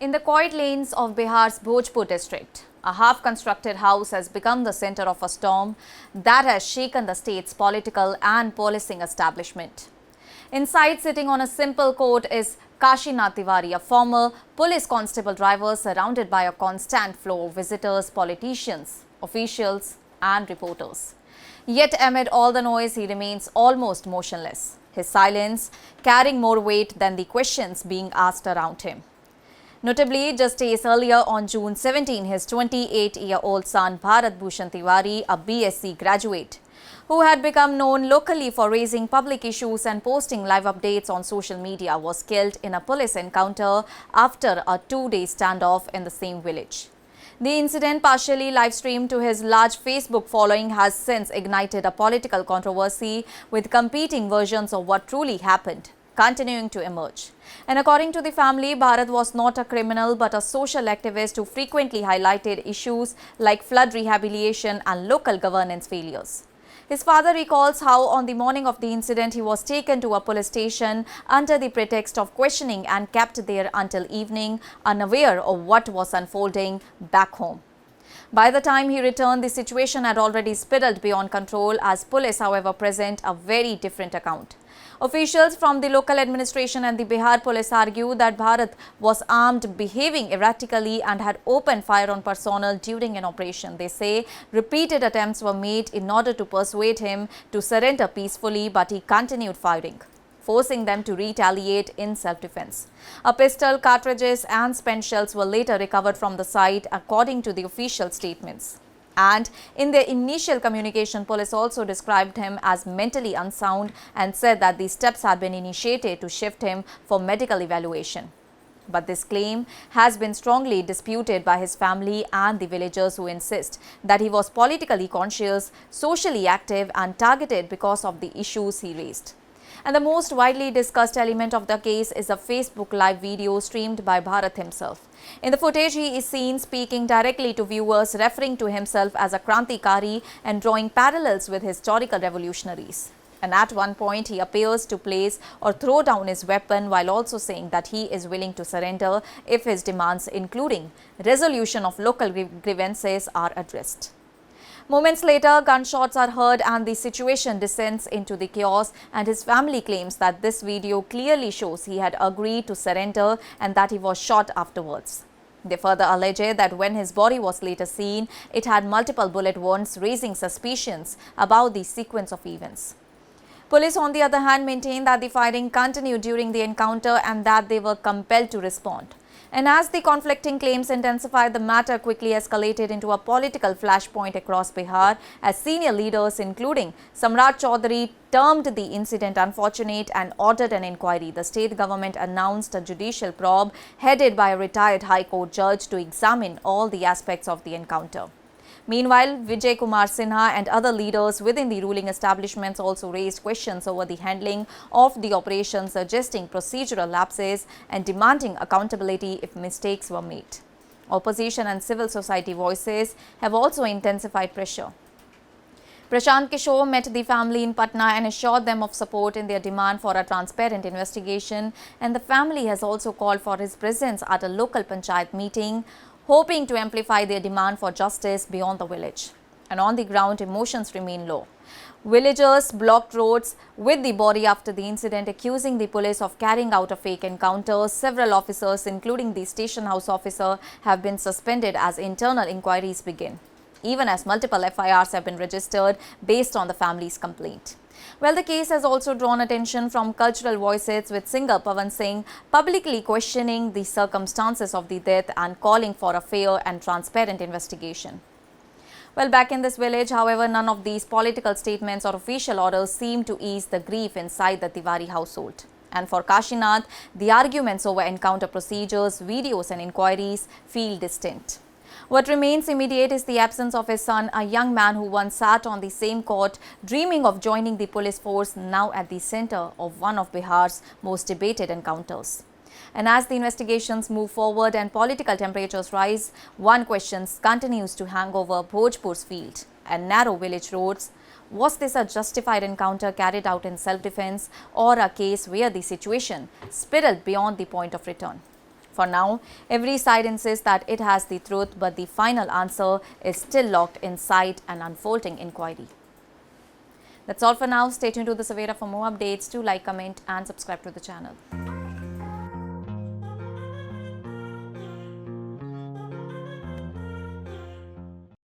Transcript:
In the quiet lanes of Bihar's Bhojpur district, a half-constructed house has become the center of a storm that has shaken the state's political and policing establishment. Inside, sitting on a simple coat, is Kashinath Tiwari, a former police constable driver surrounded by a constant flow of visitors, politicians, officials and reporters. Yet amid all the noise, he remains almost motionless, his silence carrying more weight than the questions being asked around him. Notably, just days earlier on June 17, his 28-year-old son Bharat Bhushan Tiwari, a BSc graduate, who had become known locally for raising public issues and posting live updates on social media, was killed in a police encounter after a two-day standoff in the same village. The incident, partially live-streamed to his large Facebook following, has since ignited a political controversy, with competing versions of what truly happened continuing to emerge. And according to the family, Bharat was not a criminal but a social activist who frequently highlighted issues like flood rehabilitation and local governance failures. His father recalls how on the morning of the incident he was taken to a police station under the pretext of questioning and kept there until evening, unaware of what was unfolding back home. By the time he returned, the situation had already spiraled beyond control, as police, however, present a very different account. Officials from the local administration and the Bihar police argue that Bharat was armed, behaving erratically and had opened fire on personnel during an operation. They say repeated attempts were made in order to persuade him to surrender peacefully, but he continued firing, forcing them to retaliate in self-defense. A pistol, cartridges and spent shells were later recovered from the site, according to the official statements. And in their initial communication, police also described him as mentally unsound and said that these steps had been initiated to shift him for medical evaluation. But this claim has been strongly disputed by his family and the villagers, who insist that he was politically conscious, socially active and targeted because of the issues he raised. And the most widely discussed element of the case is a Facebook live video streamed by Bharat himself. In the footage, he is seen speaking directly to viewers, referring to himself as a Krantikari and drawing parallels with historical revolutionaries. And at one point, he appears to place or throw down his weapon, while also saying that he is willing to surrender if his demands, including resolution of local grievances, are addressed. Moments later, gunshots are heard and the situation descends into the chaos, and his family claims that this video clearly shows he had agreed to surrender and that he was shot afterwards. They further allege that when his body was later seen, it had multiple bullet wounds, raising suspicions about the sequence of events. Police, on the other hand, maintain that the firing continued during the encounter and that they were compelled to respond. And as the conflicting claims intensified, the matter quickly escalated into a political flashpoint across Bihar, as senior leaders, including Samrat Chaudhary, termed the incident unfortunate and ordered an inquiry. The state government announced a judicial probe headed by a retired High Court judge to examine all the aspects of the encounter. Meanwhile, Vijay Kumar Sinha and other leaders within the ruling establishments also raised questions over the handling of the operation, suggesting procedural lapses and demanding accountability if mistakes were made. Opposition and civil society voices have also intensified pressure. Prashant Kishore met the family in Patna and assured them of support in their demand for a transparent investigation, and the family has also called for his presence at a local panchayat meeting, hoping to amplify their demand for justice beyond the village. And on the ground, emotions remain low. Villagers blocked roads with the body after the incident, accusing the police of carrying out a fake encounter. Several officers, including the station house officer, have been suspended as internal inquiries begin, even as multiple FIRs have been registered based on the family's complaint. Well, the case has also drawn attention from cultural voices, with singer Pawan Singh publicly questioning the circumstances of the death and calling for a fair and transparent investigation. Well, back in this village, however, none of these political statements or official orders seem to ease the grief inside the Tiwari household. And for Kashinath, the arguments over encounter procedures, videos and inquiries feel distant. What remains immediate is the absence of his son, a young man who once sat on the same court, dreaming of joining the police force, now at the center of one of Bihar's most debated encounters. And as the investigations move forward and political temperatures rise, one question continues to hang over Bhojpur's field and narrow village roads. Was this a justified encounter carried out in self-defense, or a case where the situation spiraled beyond the point of return? For now, every side insists that it has the truth, but the final answer is still locked inside an unfolding inquiry. That's all for now. Stay tuned to the Savera for more updates. Do like, comment and subscribe to the channel.